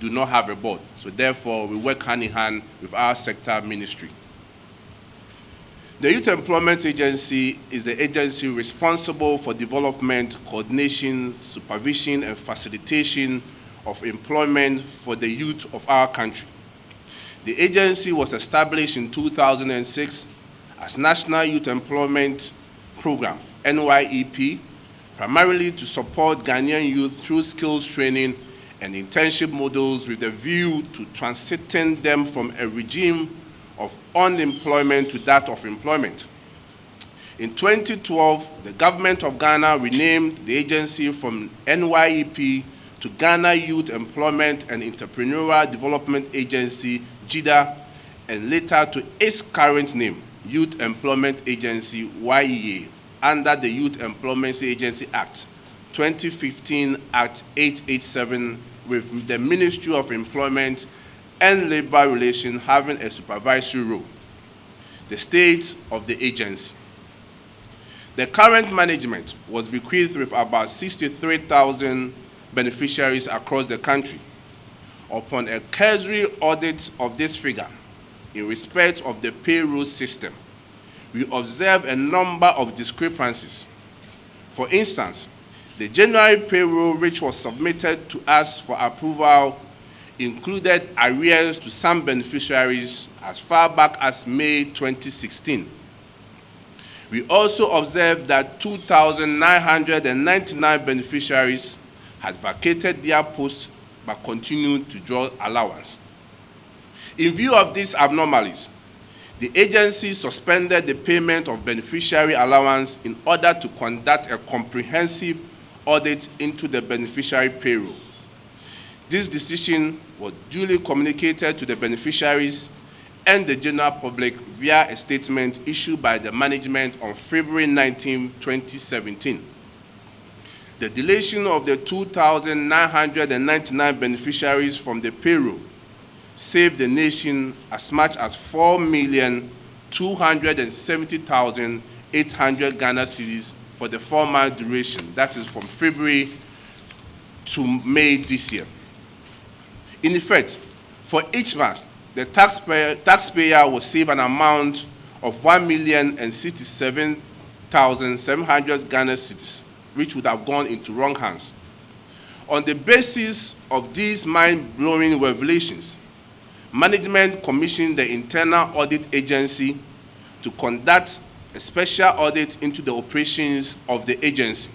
do not have a board. So therefore, we work hand in hand with our sector ministry. The Youth Employment Agency is the agency responsible for development, coordination, supervision, and facilitation of employment for the youth of our country. The agency was established in 2006 as National Youth Employment Program, NYEP, primarily to support Ghanaian youth through skills training and internship models with a view to transiting them from a regime of unemployment to that of employment. In 2012, the government of Ghana renamed the agency from NYEP to Ghana Youth Employment and Entrepreneurial Development Agency, GYDA, and later to its current name, Youth Employment Agency, YEA, under the Youth Employment Agency Act, 2015 Act 887, with the Ministry of Employment and Labor Relations having a supervisory role. The state of the agency. The current management was bequeathed with about 63,000 beneficiaries across the country. Upon a cursory audit of this figure, in respect of the payroll system, we observe a number of discrepancies. For instance, the January payroll which was submitted to us for approval included arrears to some beneficiaries as far back as May 2016. We also observed that 2,999 beneficiaries had vacated their posts but continued to draw allowance. In view of these abnormalities, the agency suspended the payment of beneficiary allowance in order to conduct a comprehensive audit into the beneficiary payroll. This decision was duly communicated to the beneficiaries and the general public via a statement issued by the management on February 19, 2017. The deletion of the 2,999 beneficiaries from the payroll saved the nation as much as 4,270,800 Ghana cedis for the 4-month duration, that is from February to May this year. In effect, for each month, the taxpayer will save an amount of 1,067,700 Ghana cedis, which would have gone into wrong hands. On the basis of these mind-blowing revelations, management commissioned the Internal Audit Agency to conduct a special audit into the operations of the agency,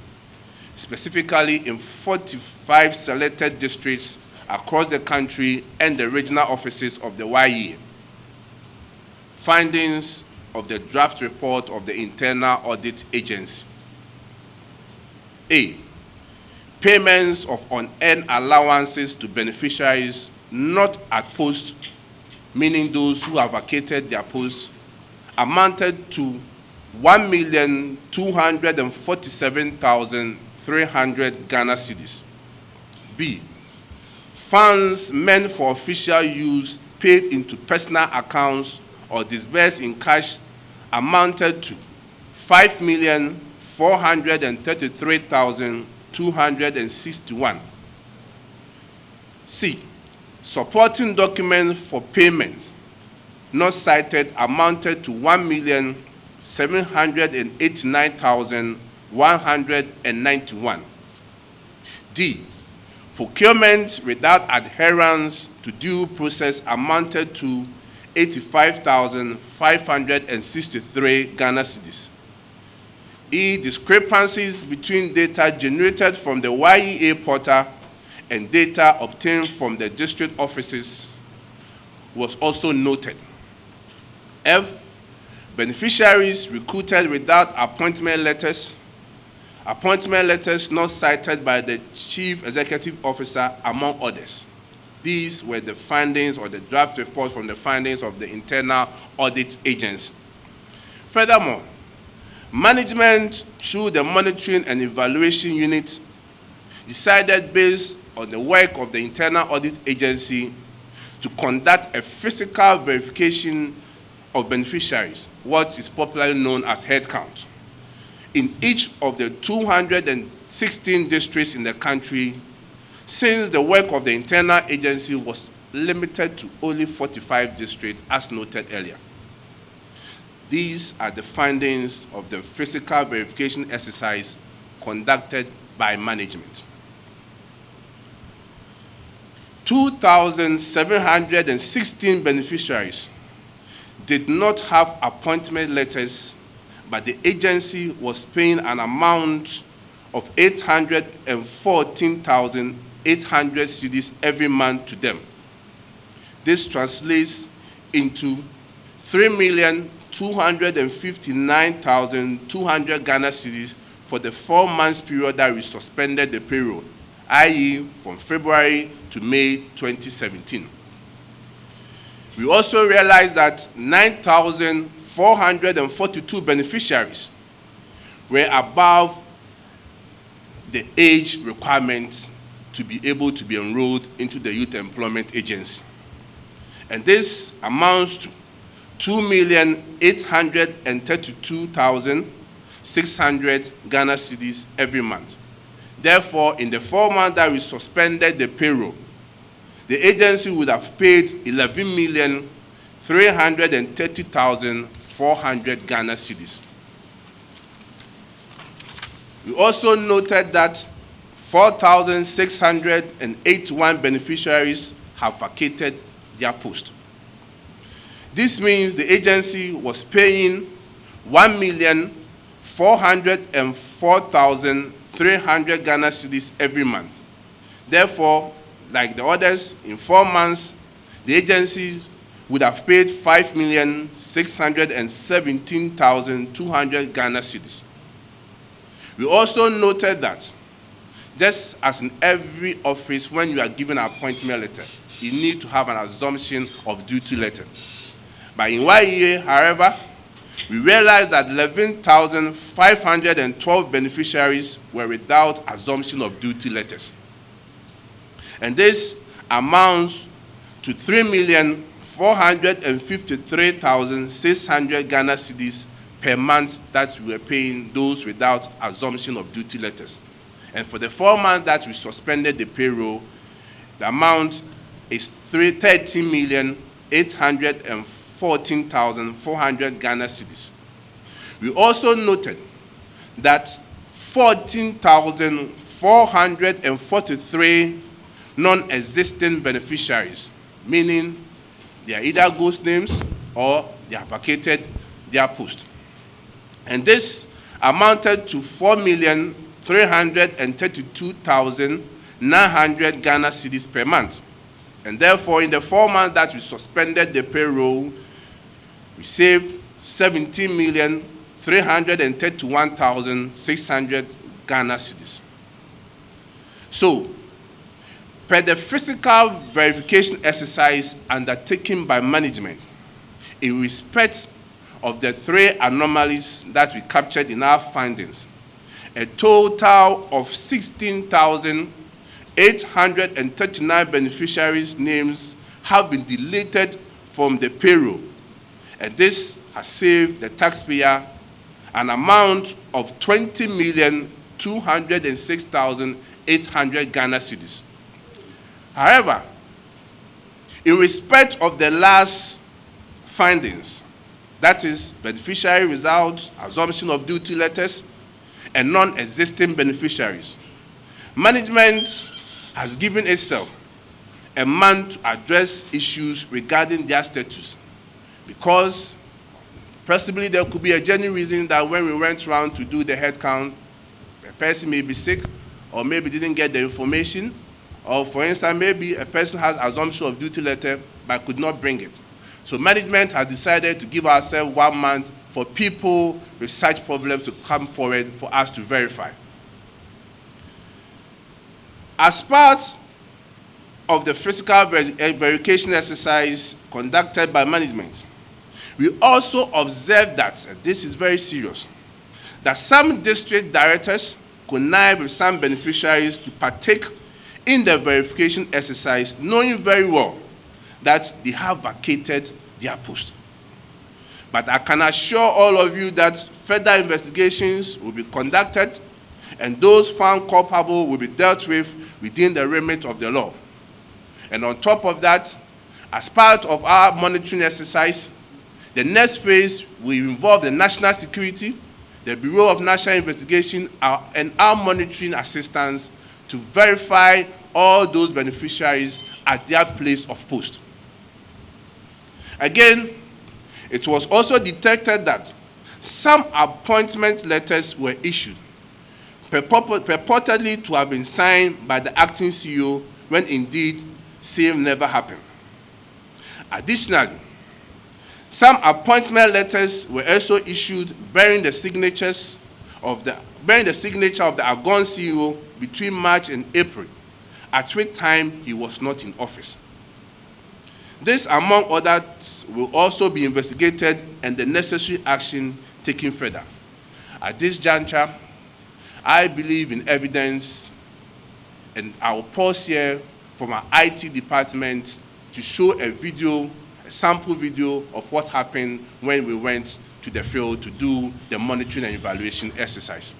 specifically in 45 selected districts across the country and the regional offices of the YEA. Findings of the draft report of the Internal Audit Agency. A. Payments of unearned allowances to beneficiaries not at post, meaning those who have vacated their posts, amounted to 1,247,300 Ghana cedis. B. Funds meant for official use paid into personal accounts or disbursed in cash amounted to 5,433,261. C. Supporting documents for payments not cited amounted to 1,789,191. D. Procurement without adherence to due process amounted to 85,563 Ghana cedis. E. Discrepancies between data generated from the YEA portal and data obtained from the district offices was also noted. F. Beneficiaries recruited without appointment letters not cited by the Chief Executive Officer, among others. These were the findings or the draft report from the findings of the Internal Audit Agency. Furthermore, management, through the Monitoring and Evaluation Unit, decided based on the work of the Internal Audit Agency to conduct a physical verification of beneficiaries, what is popularly known as headcount, in each of the 216 districts in the country, since the work of the internal agency was limited to only 45 districts, as noted earlier. These are the findings of the physical verification exercise conducted by management. 2,716 beneficiaries did not have appointment letters, but the agency was paying an amount of 814,800 cedis every month to them. This translates into 3,259,200 Ghana cedis for the 4 months period that we suspended the payroll, i.e. from February to May 2017. We also realized that 9,442 beneficiaries were above the age requirement to be able to be enrolled into the Youth Employment Agency. And this amounts to 2,832,600 Ghana cedis every month. Therefore, in the 4 months that we suspended the payroll, the agency would have paid 11,330,400 Ghana cedis. We also noted that 4,681 beneficiaries have vacated their post. This means the agency was paying 1,404,300 Ghana cedis every month. Therefore, like the others, in 4 months, the agency would have paid 5,617,200 Ghana cedis. We also noted that, just as in every office, when you are given an appointment letter, you need to have an assumption of duty letter. But in YEA, however, we realized that 11,512 beneficiaries were without assumption of duty letters. And this amounts to 3,453,600 Ghana cedis per month that we were paying those without assumption of duty letters. And for the 4 months that we suspended the payroll, the amount is 30,814,400 Ghana cedis. We also noted that 14,443 non-existing beneficiaries, meaning they are either ghost names or they have vacated their post. And this amounted to 4,332,900 Ghana cedis per month. And therefore, in the 4 months that we suspended the payroll, we saved 17,331,600 Ghana cedis. So, per the physical verification exercise undertaken by management, in respect of the 3 anomalies that we captured in our findings, a total of 16,839 beneficiaries' names have been deleted from the payroll, and this has saved the taxpayer an amount of 20,206,800 Ghana cedis. However, in respect of the last findings, that is, beneficiary without assumption of duty letters and non-existing beneficiaries, management has given itself a month to address issues regarding their status, because possibly there could be a genuine reason that when we went around to do the head count, a person may be sick or maybe didn't get the information, or for instance, maybe a person has assumption of duty letter but could not bring it. So management has decided to give ourselves 1 month for people with such problems to come forward for us to verify. As part of the physical verification exercise conducted by management, we also observed that, and this is very serious, that some district directors connived with some beneficiaries to partake in the verification exercise, knowing very well that they have vacated their post. But I can assure all of you that further investigations will be conducted, and those found culpable will be dealt with within the remit of the law. And on top of that, as part of our monitoring exercise, the next phase will involve the national security, the Bureau of National Investigation, and our monitoring assistance to verify all those beneficiaries at their place of post. Again, it was also detected that some appointment letters were issued, purportedly to have been signed by the acting CEO, when indeed same never happened. Additionally, some appointment letters were also issued bearing the signature of the outgoing CEO between March and April, at which time he was not in office. This, among others, will also be investigated and the necessary action taken further. At this juncture, I believe in evidence, and I will pause here from our IT department to show a sample video of what happened when we went to the field to do the monitoring and evaluation exercise.